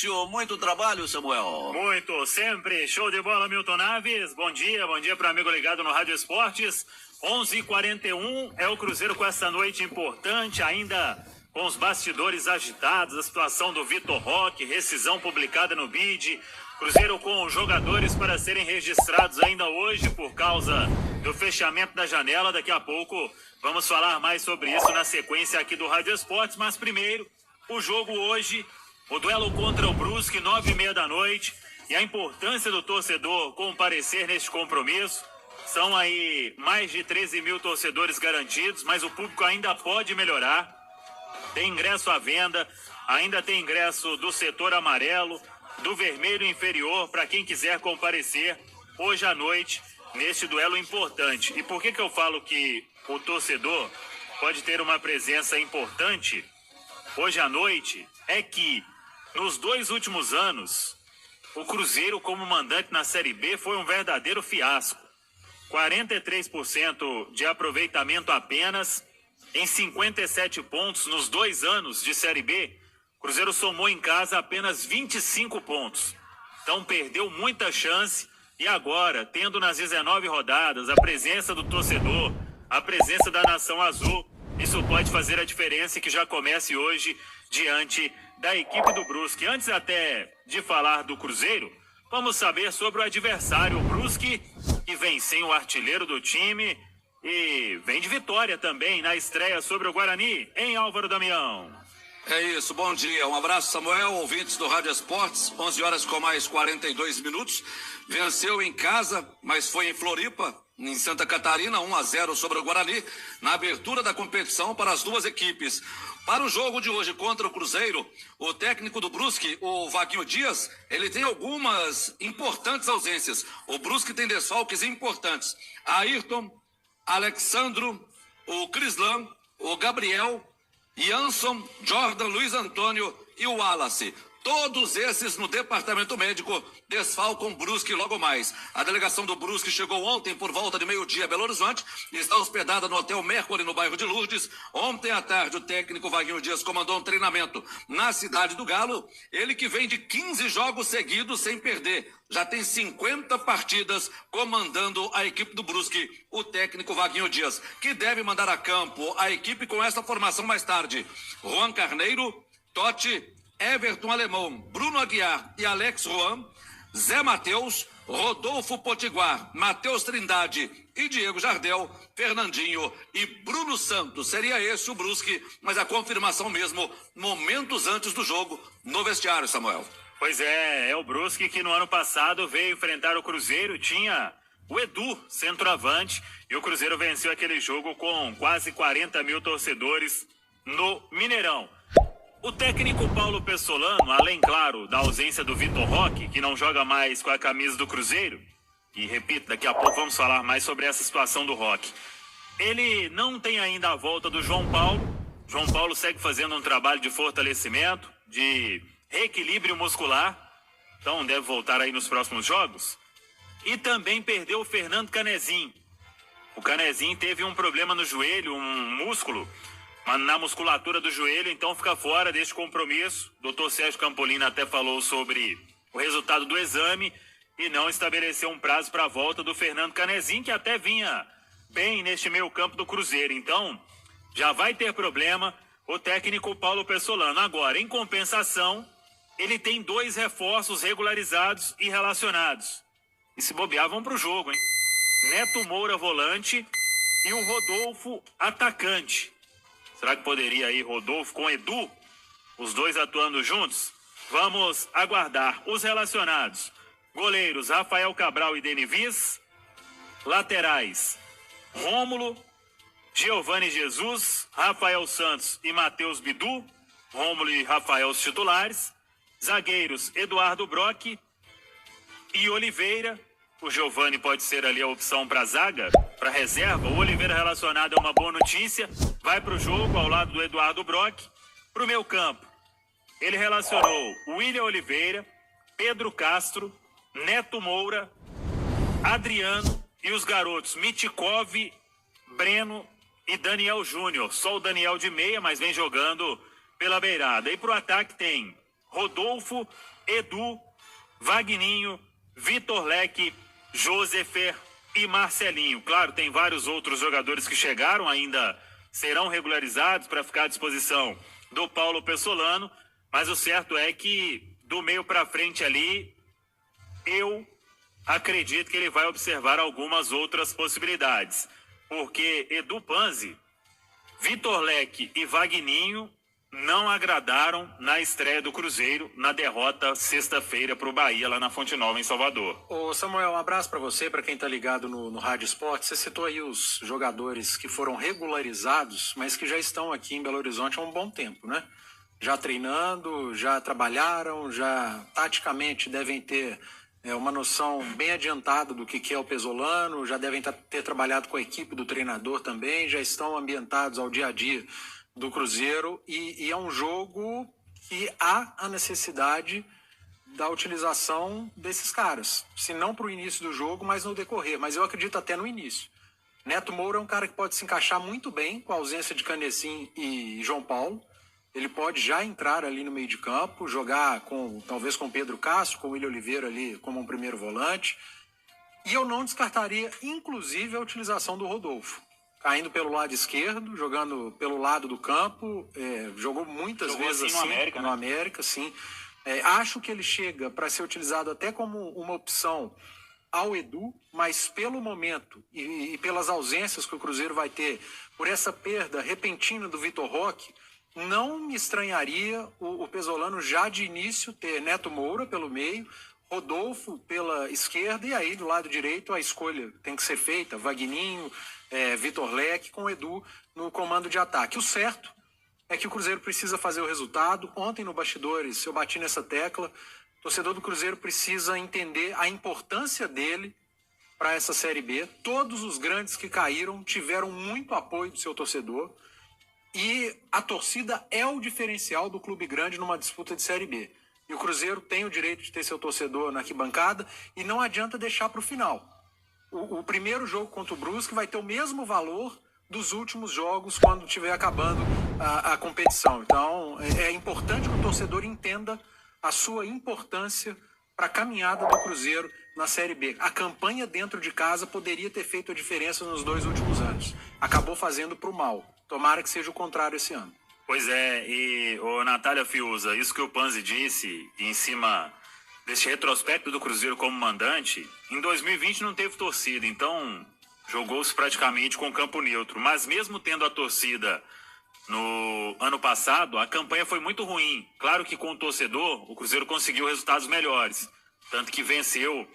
início. Muito trabalho, Samuel. Muito, sempre. Show de bola, Milton Naves. Bom dia para o amigo ligado no Rádio Esportes. 11h41 é o Cruzeiro com essa noite importante, ainda com os bastidores agitados, a situação do Vitor Roque, rescisão publicada no BID. Cruzeiro com os jogadores para serem registrados ainda hoje por causa do fechamento da janela. Daqui a pouco vamos falar mais sobre isso na sequência aqui do Rádio Esportes, mas primeiro, o jogo hoje, o duelo contra o Brusque, 9h30 da noite, e a importância do torcedor comparecer neste compromisso. São aí mais de 13 mil torcedores garantidos, mas o público ainda pode melhorar. Tem ingresso à venda, ainda tem ingresso do setor amarelo, do vermelho inferior, para quem quiser comparecer hoje à noite neste duelo importante. E por que eu falo que o torcedor pode ter uma presença importante hoje à noite? É que nos 2 últimos anos, o Cruzeiro como mandante na Série B foi um verdadeiro fiasco. 43% de aproveitamento apenas em 57 pontos nos 2 anos de Série B. O Cruzeiro somou em casa apenas 25 pontos. Então perdeu muita chance e agora, tendo nas 19 rodadas a presença do torcedor, a presença da Nação Azul, isso pode fazer a diferença e que já comece hoje diante da equipe do Brusque. Antes até de falar do Cruzeiro, vamos saber sobre o adversário, o Brusque, que vem sem o artilheiro do time e vem de vitória também na estreia sobre o Guarani, em Álvaro Damião. É isso, bom dia, um abraço, Samuel, ouvintes do Rádio Esportes, 11 horas com mais 42 minutos, venceu em casa, mas foi em Floripa, em Santa Catarina, 1-0 sobre o Guarani, na abertura da competição para as duas equipes. Para o jogo de hoje contra o Cruzeiro, o técnico do Brusque, o Vaguinho Dias, ele tem algumas importantes ausências. O Brusque tem desfalques importantes. Ayrton, Alexandro, o Crislan, o Gabriel, Jansson, Jordan, Luiz Antônio e o Wallace. Todos esses no departamento médico desfalcam Brusque logo mais. A delegação do Brusque chegou ontem por volta de meio-dia a Belo Horizonte e está hospedada no Hotel Mercury, no bairro de Lourdes. Ontem à tarde, o técnico Vaguinho Dias comandou um treinamento na cidade do Galo. Ele que vem de 15 jogos seguidos sem perder. Já tem 50 partidas comandando a equipe do Brusque, o técnico Vaguinho Dias, que deve mandar a campo a equipe com essa formação mais tarde. Juan Carneiro, Totti, Everton Alemão, Bruno Aguiar e Alex Juan, Zé Matheus, Rodolfo Potiguar, Matheus Trindade e Diego Jardel, Fernandinho e Bruno Santos. Seria esse o Brusque, mas a confirmação mesmo momentos antes do jogo no vestiário, Samuel. Pois é o Brusque que no ano passado veio enfrentar o Cruzeiro, tinha o Edu, centroavante, e o Cruzeiro venceu aquele jogo com quase 40 mil torcedores no Mineirão. O técnico Paulo Pessolano, além, claro, da ausência do Vitor Roque, que não joga mais com a camisa do Cruzeiro, e repito, daqui a pouco vamos falar mais sobre essa situação do Roque. Ele não tem ainda a volta do João Paulo. João Paulo segue fazendo um trabalho de fortalecimento, de reequilíbrio muscular, então deve voltar aí nos próximos jogos. E também perdeu o Fernando Canezinho. O Canezinho teve um problema no joelho, um músculo, na musculatura do joelho, então fica fora deste compromisso. O Dr. Sérgio Campolino até falou sobre o resultado do exame e não estabeleceu um prazo para a volta do Fernando Canezinho, que até vinha bem neste meio campo do Cruzeiro. Então, já vai ter problema o técnico Paulo Pessolano. Agora, em compensação, ele tem 2 reforços regularizados e relacionados. E se bobear, vão para o jogo, hein? Neto Moura, volante, e o Rodolfo, atacante. Será que poderia ir Rodolfo com Edu? Os dois atuando juntos? Vamos aguardar. Os relacionados: goleiros Rafael Cabral e Denivis. Laterais: Rômulo, Giovani Jesus, Rafael Santos e Matheus Bidu. Rômulo e Rafael os titulares. Zagueiros: Eduardo Brock e Oliveira. O Giovani pode ser ali a opção para zaga, para reserva. O Oliveira relacionado é uma boa notícia. Vai para o jogo ao lado do Eduardo Brock. Para o meio campo, ele relacionou William Oliveira, Pedro Castro, Neto Moura, Adriano e os garotos Mitikov, Breno e Daniel Júnior. Só o Daniel de meia, mas vem jogando pela beirada. E para o ataque tem Rodolfo, Edu, Vagninho, Vitor Leque, Josefer e Marcelinho. Claro, tem vários outros jogadores que chegaram, ainda serão regularizados para ficar à disposição do Paulo Pessolano, mas o certo é que do meio para frente ali, eu acredito que ele vai observar algumas outras possibilidades, porque Edu Panzi, Vitor Leque e Vagninho não agradaram na estreia do Cruzeiro, na derrota sexta-feira para o Bahia, lá na Fonte Nova, em Salvador. Ô Samuel, um abraço para você, para quem está ligado no Rádio Esporte. Você citou aí os jogadores que foram regularizados, mas que já estão aqui em Belo Horizonte há um bom tempo, né? Já treinando, já trabalharam, já taticamente devem ter uma noção bem adiantada do que é o Pesolano, já devem ter trabalhado com a equipe do treinador também, já estão ambientados ao dia a dia do Cruzeiro e é um jogo que há a necessidade da utilização desses caras, se não para o início do jogo, mas no decorrer, mas eu acredito até no início. Neto Moura é um cara que pode se encaixar muito bem com a ausência de Canecim e João Paulo. Ele pode já entrar ali no meio de campo, jogar talvez com Pedro Castro, com o William Oliveira ali como um primeiro volante. E eu não descartaria, inclusive, a utilização do Rodolfo. Caindo pelo lado esquerdo, jogando pelo lado do campo, jogou muitas vezes assim no América, sim. Acho que ele chega para ser utilizado até como uma opção ao Edu, mas pelo momento e pelas ausências que o Cruzeiro vai ter, por essa perda repentina do Vitor Roque, não me estranharia o Pesolano já de início ter Neto Moura pelo meio, Rodolfo pela esquerda e aí do lado direito a escolha tem que ser feita, Vagninho, Vitor Leque com o Edu no comando de ataque. O certo é que o Cruzeiro precisa fazer o resultado. Ontem no Bastidores eu bati nessa tecla. O torcedor do Cruzeiro precisa entender a importância dele para essa Série B. Todos os grandes que caíram tiveram muito apoio do seu torcedor. E a torcida é o diferencial do clube grande numa disputa de Série B. E o Cruzeiro tem o direito de ter seu torcedor na arquibancada e não adianta deixar para o final. O primeiro jogo contra o Brusque vai ter o mesmo valor dos últimos jogos quando estiver acabando a competição. Então, é importante que o torcedor entenda a sua importância para a caminhada do Cruzeiro na Série B. A campanha dentro de casa poderia ter feito a diferença nos 2 últimos anos. Acabou fazendo para o mal. Tomara que seja o contrário esse ano. Pois é, e Natália Fiuza, isso que o Panzi disse em cima desse retrospecto do Cruzeiro como mandante, em 2020 não teve torcida, então jogou-se praticamente com campo neutro. Mas mesmo tendo a torcida no ano passado, a campanha foi muito ruim. Claro que com o torcedor, o Cruzeiro conseguiu resultados melhores. Tanto que venceu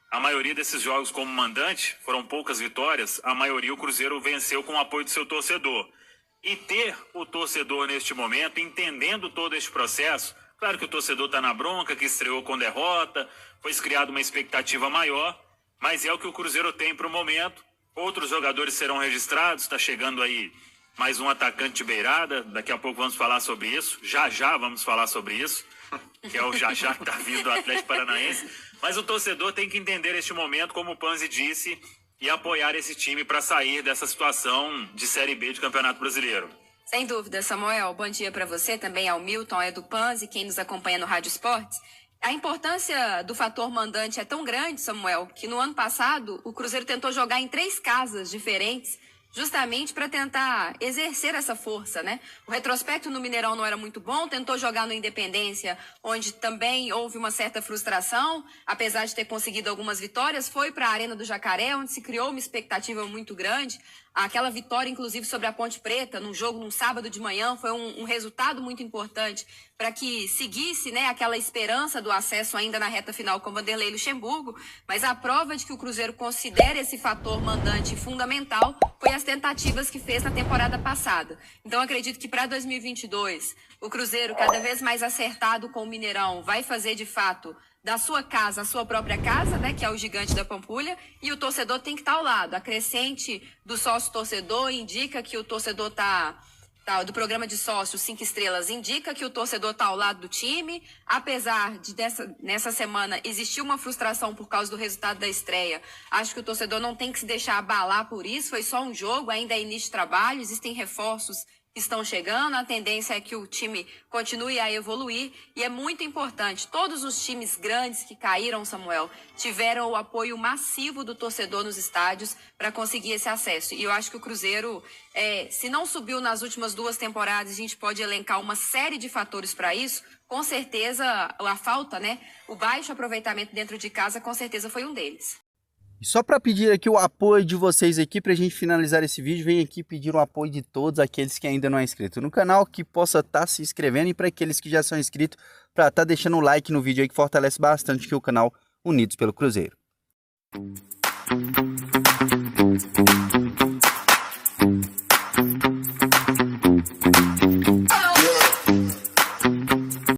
a maioria desses jogos como mandante, foram poucas vitórias, a maioria o Cruzeiro venceu com o apoio do seu torcedor. E ter o torcedor neste momento, entendendo todo este processo, claro que o torcedor está na bronca, que estreou com derrota, foi criada uma expectativa maior, mas é o que o Cruzeiro tem para o momento. Outros jogadores serão registrados, está chegando aí mais um atacante de beirada, daqui a pouco vamos falar sobre isso, já vamos falar sobre isso, que é o Jajá que está vindo do Atlético Paranaense. Mas o torcedor tem que entender este momento, como o Panzi disse, e apoiar esse time para sair dessa situação de Série B de Campeonato Brasileiro. Sem dúvida, Samuel. Bom dia para você, também ao Milton, ao Edu Panzi, quem nos acompanha no Rádio Esportes. A importância do fator mandante é tão grande, Samuel, que no ano passado o Cruzeiro tentou jogar em 3 casas diferentes, justamente para tentar exercer essa força, né? O retrospecto no Mineirão não era muito bom, tentou jogar no Independência, onde também houve uma certa frustração, apesar de ter conseguido algumas vitórias, foi para a Arena do Jacaré, onde se criou uma expectativa muito grande. Aquela vitória, inclusive, sobre a Ponte Preta, num jogo num sábado de manhã, foi um resultado muito importante para que seguisse, né, aquela esperança do acesso ainda na reta final com Vanderlei Luxemburgo. Mas a prova de que o Cruzeiro considera esse fator mandante fundamental foi as tentativas que fez na temporada passada. Então, acredito que para 2022, o Cruzeiro, cada vez mais acertado com o Mineirão, vai fazer, de fato, da sua casa, a sua própria casa, né, que é o Gigante da Pampulha, e o torcedor tem que estar ao lado. A crescente do sócio-torcedor indica que o torcedor do programa de sócios 5 estrelas indica que o torcedor está ao lado do time, apesar de nessa semana existir uma frustração por causa do resultado da estreia. Acho que o torcedor não tem que se deixar abalar por isso, foi só um jogo, ainda é início de trabalho, existem reforços estão chegando, a tendência é que o time continue a evoluir e é muito importante. Todos os times grandes que caíram, Samuel, tiveram o apoio massivo do torcedor nos estádios para conseguir esse acesso. E eu acho que o Cruzeiro, se não subiu nas últimas 2 temporadas, a gente pode elencar uma série de fatores para isso. Com certeza, a falta, né? O baixo aproveitamento dentro de casa, com certeza foi um deles. E só para pedir aqui o apoio de vocês aqui, para a gente finalizar esse vídeo, venho aqui pedir o apoio de todos aqueles que ainda não é inscrito no canal, que possa estar se inscrevendo, e para aqueles que já são inscritos, para estar deixando o like no vídeo aí, que fortalece bastante aqui o canal Unidos pelo Cruzeiro.